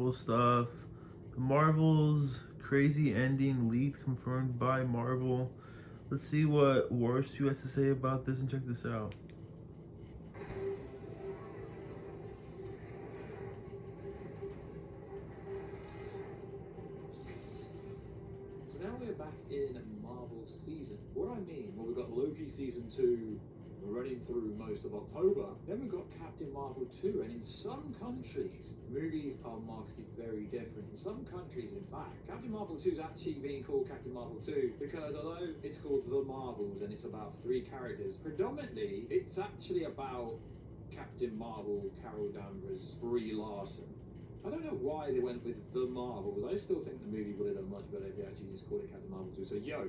Marvel stuff. Marvel's crazy ending leaked, confirmed by Marvel. Let's see what War2 has to say about this and check this out. So now we're back in Marvel season. What I mean, well, we've got Loki season 2 running through most of October. Then we've got Captain Marvel 2, and in some countries, movies are marketed very different. In some countries, in fact, Captain Marvel 2 is actually being called Captain Marvel 2 because although it's called The Marvels and it's about 3 characters, predominantly it's actually about Captain Marvel, Carol Danvers, Brie Larson. I don't know why they went with The Marvels. I still think the movie would have done much better if they actually just called it Captain Marvel 2. So, yo,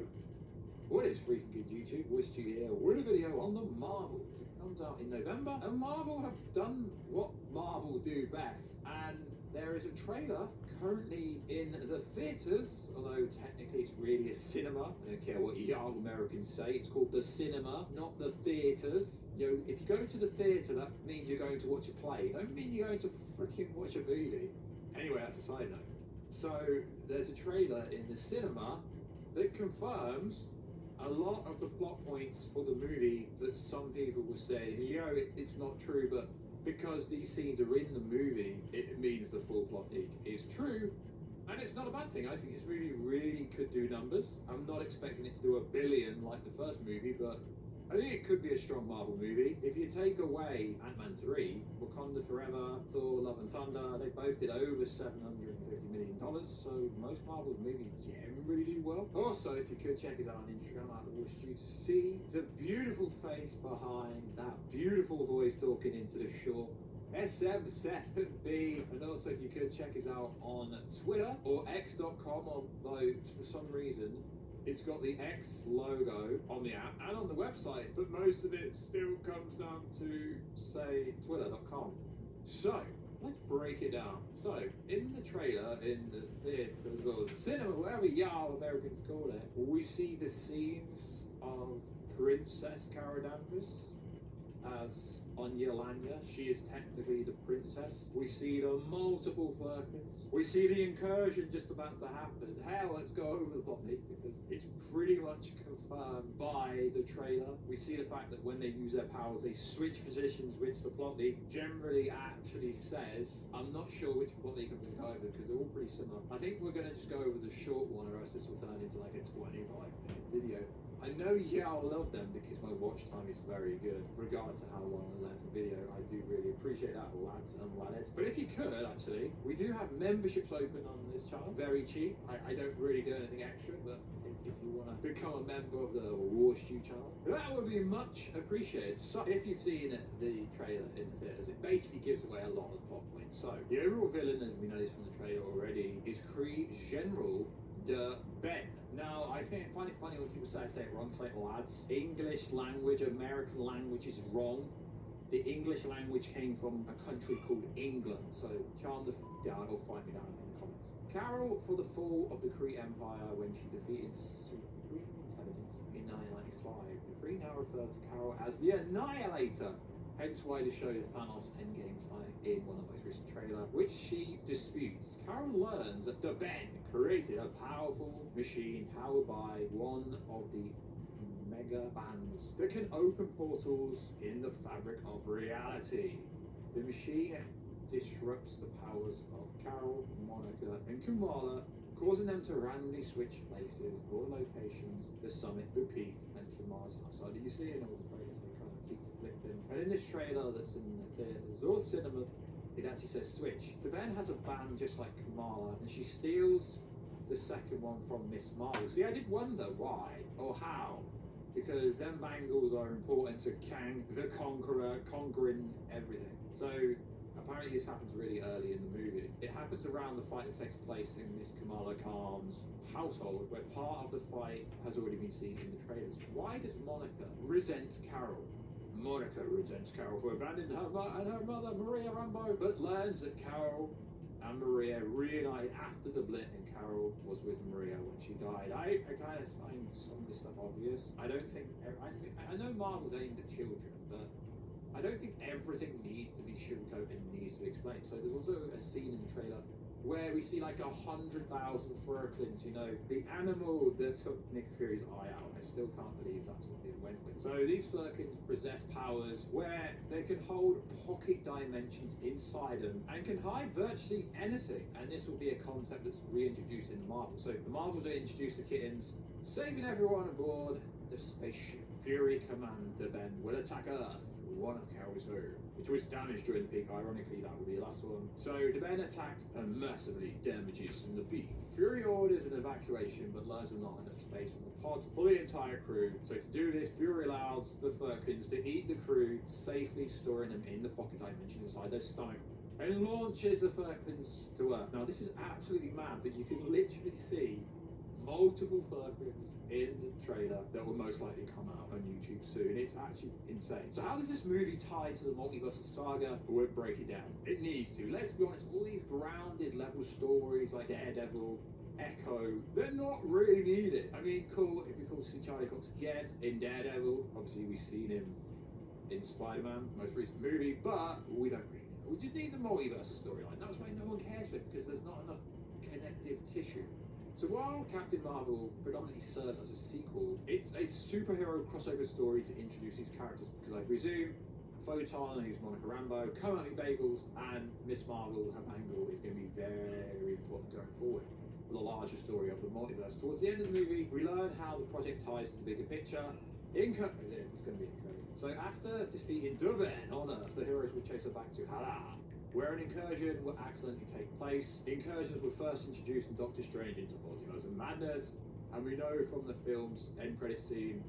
what is freaking good YouTube? Voice to here with a video on The Marvels. It comes out in November, and Marvel have done what Marvel do best. And there is a trailer currently in the theatres, although technically it's really a cinema. I don't care what y'all Americans say, it's called the cinema, not the theatres. Yo, if you go to the theatre, that means you're going to watch a play. Don't mean you're going to freaking watch a movie. Anyway, that's a side note. So there's a trailer in the cinema that confirms a lot of the plot points for the movie that some people were saying, it's not true, but because these scenes are in the movie, it means the full plot is true. And it's not a bad thing. I think this movie really could do numbers. I'm not expecting it to do $1 billion like the first movie, but I think it could be a strong Marvel movie. If you take away Ant-Man 3, Wakanda Forever, Thor, Love and Thunder, they both did over $750 million, so most Marvel's movies generally do well. Also, if you could check us out on Instagram at WarStew to see the beautiful face behind that beautiful voice talking into the short SM7B. And also, if you could check us out on Twitter or X.com, although for some reason it's got the X logo on the app and on the website, but most of it still comes down to, say, twitter.com. So, let's break it down. So, in the trailer, in the theatres or cinema, whatever y'all Americans call it, we see the scenes of Princess Cara Danvers as Anya Lanya. She is technically the princess. We see the multiple Firkins. We see the incursion just about to happen. Hell, let's go over the plot leak because it's pretty much confirmed by the trailer. We see the fact that when they use their powers, they switch positions, which the plot leak generally actually says. I'm not sure which plot leak I'm going to go over because they're all pretty similar. I think we're going to just go over the short one, or else this will turn into like a 25-minute video. I know y'all love them because my watch time is very good, regardless of how long the length of the video. I do really appreciate that, lads and ladettes. But if you could, actually, we do have memberships open on this channel. Very cheap. I don't really do anything extra, but if you want to become a member of the WarStew channel, that would be much appreciated. So, if you've seen the trailer in the theaters, it basically gives away a lot of the plot points. So, the overall villain, and we know this from the trailer already, is Kree General de Ben. Now, I think I find it funny when people say it wrong. It's like, lads, English language, American language is wrong. The English language came from a country called England. So, calm the down or fight me down in the comments. Carol for the fall of the Kree Empire when she defeated Supreme Intelligence in 1995. The Kree now refer to Carol as the Annihilator. Hence why they show the Thanos Endgame fight in one of the most recent trailer, which she disputes. Carol learns that the Ben created a powerful machine powered by one of the mega bands that can open portals in the fabric of reality. The machine disrupts the powers of Carol, Monica, and Kamala, causing them to randomly switch places or locations, the summit, the peak, and Kamala's house. So do you see in all the trailers they kind of keep flipping? And in this trailer that's in the theaters or cinema, it actually says switch. Ben has a band just like Kamala, and she steals the second one from Miss Marvel. See, I did wonder why or how, because them bangles are important to Kang the Conqueror, conquering everything. So apparently this happens really early in the movie. It happens around the fight that takes place in Miss Kamala Khan's household, where part of the fight has already been seen in the trailers. Why does Monica resent Carol? Monica resents Carol for abandoning her and her mother, Maria Rambeau, but learns that Carol and Maria reunited after the blip, and Carol was with Maria when she died. I kind of find some of this stuff obvious. I don't think... I know Marvel's aimed at children, but I don't think everything needs to be sugarcoated and needs to be explained. So there's also a scene in the trailer where we see like 100,000 Furklins, you know, the animal that took Nick Fury's eye out. I still can't believe that's what they went with. So these Furklins possess powers where they can hold pocket dimensions inside them and can hide virtually anything. And this will be a concept that's reintroduced in the Marvel. So the Marvels are introduced to kittens, saving everyone aboard the spaceship. Fury commands the Ben will attack Earth, one of Carol's home, which was damaged during the peak. Ironically, that would be the last one. So the Ben attacks and massively damages from the peak. Fury orders an evacuation, but learns there's not enough space on the pod for the entire crew. So to do this, Fury allows the Furkins to eat the crew, safely storing them in the pocket dimension inside their stomach, and launches the Furkins to Earth. Now this is absolutely mad, but you can literally see multiple Furkins in the trailer that will most likely come out on YouTube soon. It's actually insane. So how does this movie tie to the multiversal saga? We'll break it down. It needs to. Let's be honest, all these grounded level stories like Daredevil, Echo, they're not really needed. I mean, cool, it'd be cool to see Charlie Cox again in Daredevil. Obviously, we've seen him in Spider-Man, most recent movie, but we don't really need it. We just need the multiversal storyline. That's why no one cares for it, because there's not enough connective tissue. So while Captain Marvel predominantly serves as a sequel, it's a superhero crossover story to introduce these characters, because I presume Photon, who's Monica Rambeau, Kermit Bagels, and Miss Marvel, her bangle, is going to be very important going forward for the larger story of the multiverse. Towards the end of the movie, we learn how the project ties to the bigger picture. It's going to be incredible. So after defeating Duben on Earth, the heroes will chase her back to Hara, where an incursion will accidentally take place. Incursions were first introduced in Doctor Strange into Multiverse of Madness, and we know from the film's end credit scene,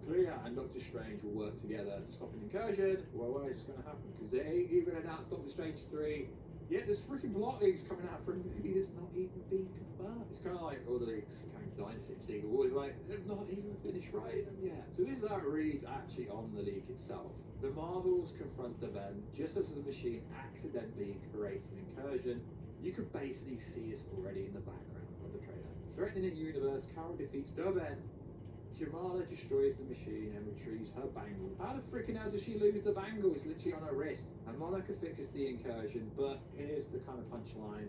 Clea and Doctor Strange will work together to stop an incursion. Well, where is this going to happen? Because they even announced Doctor Strange 3, yet there's freaking plot leaks coming out for a movie that's not even been confirmed. It's kind of like all the leaks for Kang's Dynasty and Secret Wars, like, they've not even finished writing them yet. So this is how it reads actually on the leak itself. The Marvels confront the Ben just as the machine accidentally creates an incursion. You can basically see this already in the background of the trailer. Threatening the universe, Carol defeats the Ben. Kamala destroys the machine and retrieves her bangle. How the freaking hell does she lose the bangle? It's literally on her wrist. And Monica fixes the incursion, but here's the kind of punchline.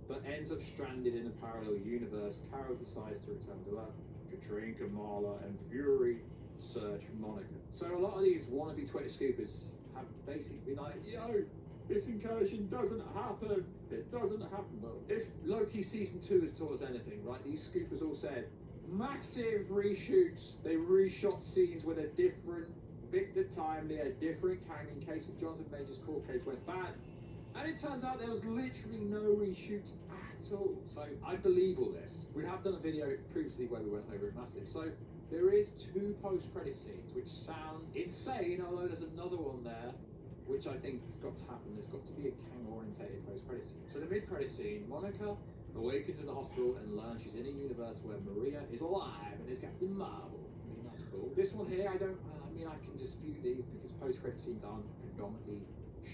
But ends up stranded in a parallel universe. Carol decides to return to Earth to train Kamala, and Fury search for Monica. So a lot of these wannabe Twitter scoopers have basically been like, yo, this incursion doesn't happen. It doesn't happen. Well, if Loki Season 2 has taught us anything, right, these scoopers all said, massive reshoots. They reshot scenes with a different Victor Timely, a different Kang in case of Jonathan Major's court case went bad. And it turns out there was literally no reshoots at all. So I believe all this. We have done a video previously where we went over it massive. So there is 2 post-credit scenes which sound insane, although there's another one there which I think has got to happen. There's got to be a Kang-orientated post-credit scene. So the mid-credit scene, Monica awakens in the hospital and learns she's in a universe where Maria is alive and is Captain Marvel. I mean, that's cool. This one here, I can dispute these because post-credit scenes aren't predominantly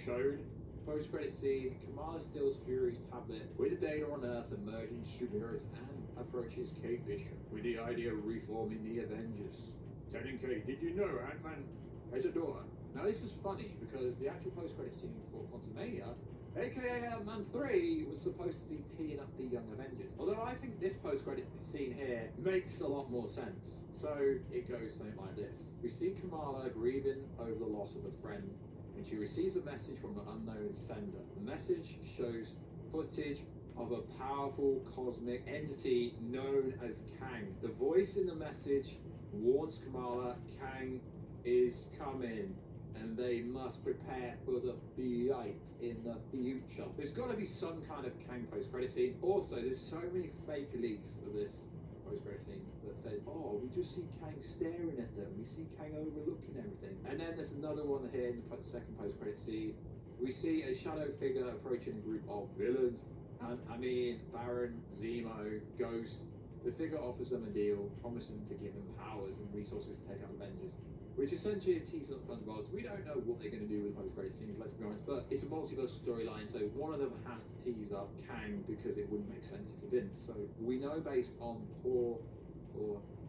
shown. Post-credit scene, Kamala steals Fury's tablet with the data on Earth, emerging superheroes, and approaches Kate Bishop with the idea of reforming the Avengers. Telling Kate, did you know Ant-Man has a daughter? Now this is funny because the actual post-credit scene for Quantumania, aka Ant-Man 3, was supposed to be teeing up the Young Avengers. Although I think this post-credit scene here makes a lot more sense. So it goes something like this. We see Kamala grieving over the loss of a friend, and she receives a message from an unknown sender. The message shows footage of a powerful cosmic entity known as Kang. The voice in the message warns Kamala Kang is coming, and they must prepare for the fight in the future. There's got to be some kind of Kang post-credit scene. Also, there's so many fake leaks for this post-credit scene that said, oh, we just see Kang staring at them. We see Kang overlooking everything. And then there's another one here in the second post-credit scene. We see a shadow figure approaching a group of villains. And I mean, Baron, Zemo, Ghost. The figure offers them a deal, promising to give them powers and resources to take out Avengers, which essentially is teasing up Thunderbolts. We don't know what they're going to do with post-credit scenes, let's be honest, but it's a multiverse storyline, so one of them has to tease up Kang because it wouldn't make sense if it didn't. So we know based on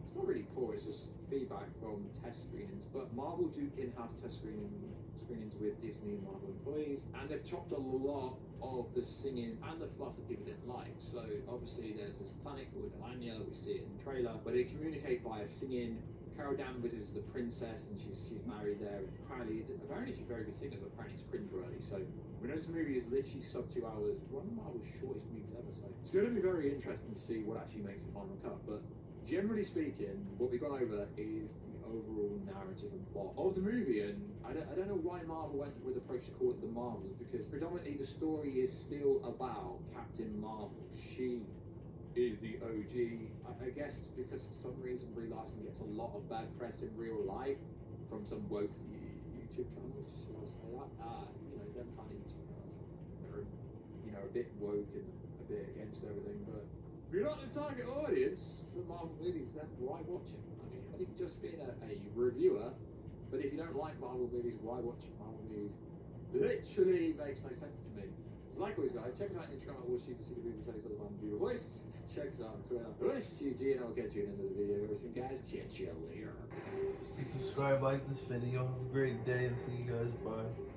it's not really poor, it's just feedback from test screenings, but Marvel do in-house test screenings with Disney and Marvel employees, and they've chopped a lot of the singing and the fluff that people didn't like. So obviously there's this planet called Alania, we see it in the trailer, where they communicate via singing. Carol Danvers is the princess and she's married there. And apparently she's a very good singer, but apparently it's cringeworthy. So we know this movie is literally sub 2 hours. One of Marvel's shortest movies ever. So it's going to be very interesting to see what actually makes the final cut. But generally speaking, what we've gone over is the overall narrative and plot of the movie, and I don't know why Marvel went with the approach to call it the Marvels, because predominantly the story is still about Captain Marvel. She is the OG. I guess because for some reason Brie Larson gets a lot of bad press in real life from some woke YouTube channels, shall I say that? You know, them kind of YouTube channels. They're, you know, a bit woke and a bit against everything, but if you're not the target audience for Marvel movies, then why watch it? I mean, I think just being a reviewer, but if you don't like Marvel movies, why watch Marvel movies? Literally makes no sense to me. So like always, guys, check us out on Instagram at Watch to see the movie plays all the fun view voice. Check us out on Twitter. Bless you, G, and I'll catch you in the end of the video. Listen, guys, catch you later. Subscribe, like this video. Have a great day, and see you guys. Bye.